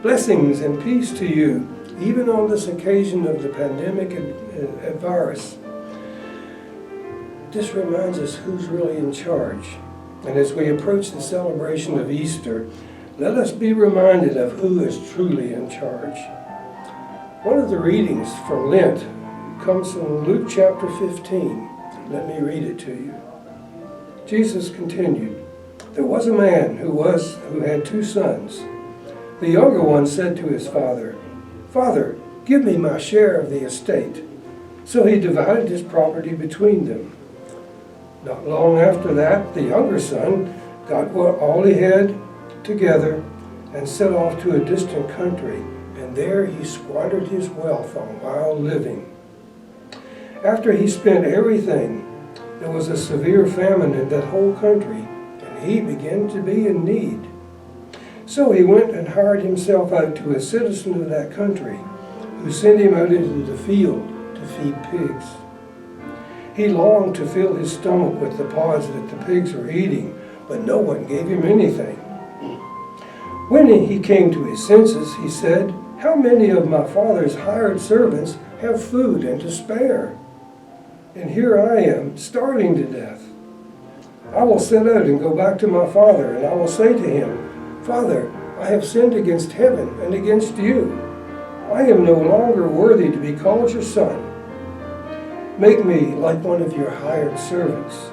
Blessings and peace to you, even on this occasion of the pandemic and virus. This reminds us who's really in charge. And as we approach the celebration of Easter, let us be reminded of who is truly in charge. One of the readings from Lent comes from Luke chapter 15. Let me read it to you. Jesus continued, "There was a man who had 2 sons. The younger one said to his father, 'Father, give me my share of the estate.' So he divided his property between them. Not long after that, the younger son got all he had together and set off to a distant country, and there he squandered his wealth on wild living. After he spent everything, there was a severe famine in that whole country, and he began to be in need. So he went and hired himself out to a citizen of that country, who sent him out into the field to feed pigs. He longed to fill his stomach with the pods that the pigs were eating, but no one gave him anything. When he came to his senses, he said, 'How many of my father's hired servants have food and to spare? And here I am, starving to death. I will set out and go back to my father, and I will say to him, Father, I have sinned against heaven and against you. I am no longer worthy to be called your son. Make me like one of your hired servants.'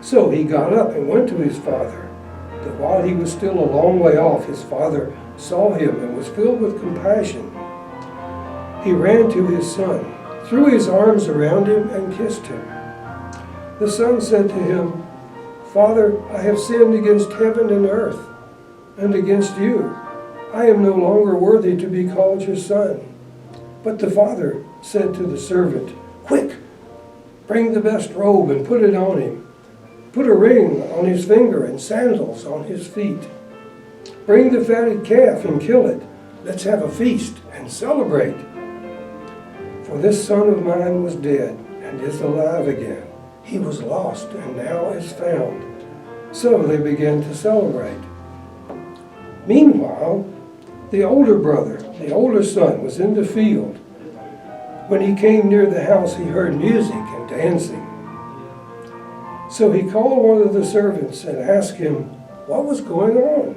So he got up and went to his father. But while he was still a long way off, his father saw him and was filled with compassion. He ran to his son, threw his arms around him, and kissed him. The son said to him, 'Father, I have sinned against heaven and earth, and against you. I am no longer worthy to be called your son.' But the father said to the servant, 'Quick, bring the best robe and put it on him. Put a ring on his finger and sandals on his feet. Bring the fatted calf and kill it. Let's have a feast and celebrate. For this son of mine was dead and is alive again. He was lost and now is found.' So they began to celebrate. Meanwhile, the older son, was in the field. When he came near the house, he heard music and dancing. So he called one of the servants and asked him what was going on.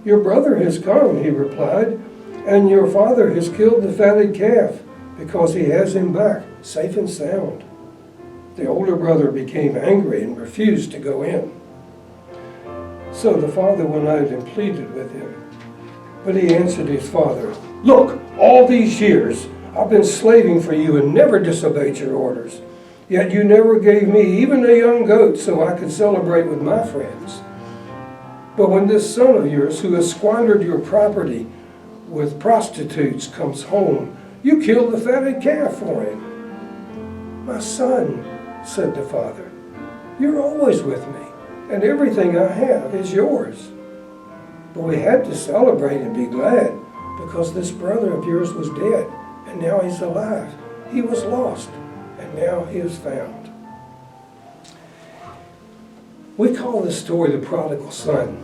'Your brother has come,' he replied, 'and your father has killed the fatted calf because he has him back, safe and sound.' The older brother became angry and refused to go in. So the father went out and pleaded with him. But he answered his father, 'Look, all these years I've been slaving for you and never disobeyed your orders. Yet you never gave me even a young goat so I could celebrate with my friends. But when this son of yours, who has squandered your property with prostitutes, comes home, you kill the fatted calf for him.' 'My son,' said the father, 'you're always with me, and everything I have is yours. But we had to celebrate and be glad because this brother of yours was dead, and now he's alive. He was lost, and now he is found.'" We call this story the prodigal son.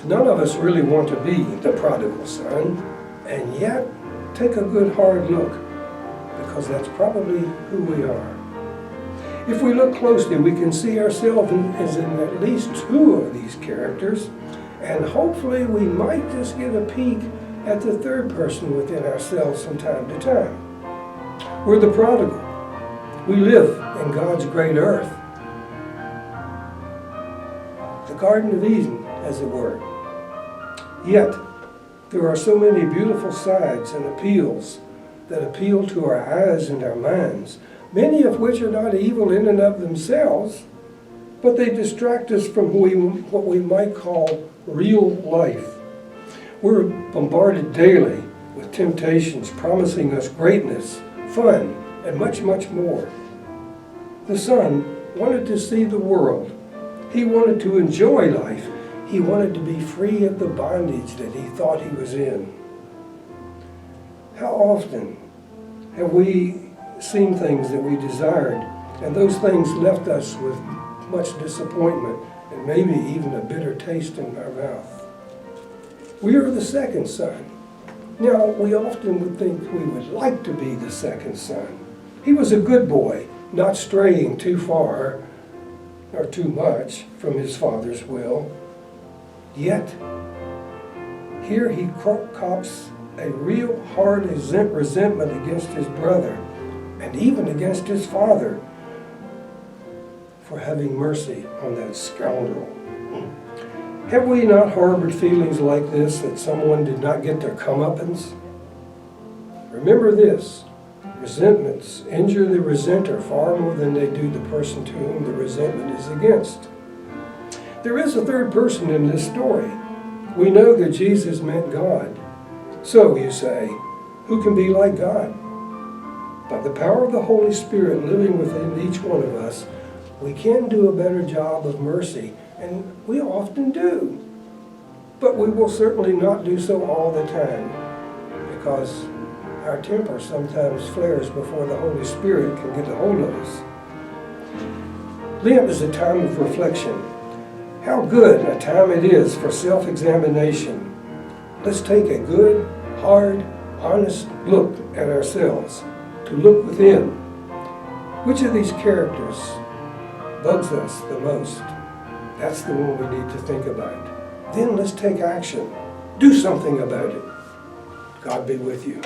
None of us really want to be the prodigal son, and yet take a good hard look, because that's probably who we are. If we look closely, we can see ourselves as in at least 2 of these characters, and hopefully we might just get a peek at the third person within ourselves from time to time. We're the prodigal. We live in God's great earth, the Garden of Eden, as it were. Yet, there are so many beautiful sides and appeals that appeal to our eyes and our minds, many of which are not evil in and of themselves, but they distract us from what we might call real life. We're bombarded daily with temptations promising us greatness, fun, and much, much more. The son wanted to see the world. He wanted to enjoy life. He wanted to be free of the bondage that he thought he was in. How often have we seen things that we desired, and those things left us with much disappointment and maybe even a bitter taste in our mouth? We are the second son. Now, we often would think we would like to be the second son. He was a good boy, not straying too far or too much from his father's will. Yet, here he cops a real hard resentment against his brother and even against his father for having mercy on that scoundrel. Have we not harbored feelings like this, that someone did not get their comeuppance? Remember this, resentments injure the resenter far more than they do the person to whom the resentment is against. There is a third person in this story. We know that Jesus meant God. So, you say, who can be like God? By the power of the Holy Spirit living within each one of us, we can do a better job of mercy, and we often do. But we will certainly not do so all the time, because our temper sometimes flares before the Holy Spirit can get a hold of us. Lent is a time of reflection. How good a time it is for self-examination. Let's take a good, hard, honest look at ourselves, to look within. Which of these characters bugs us the most? That's the one we need to think about. Then let's take action. Do something about it. God be with you.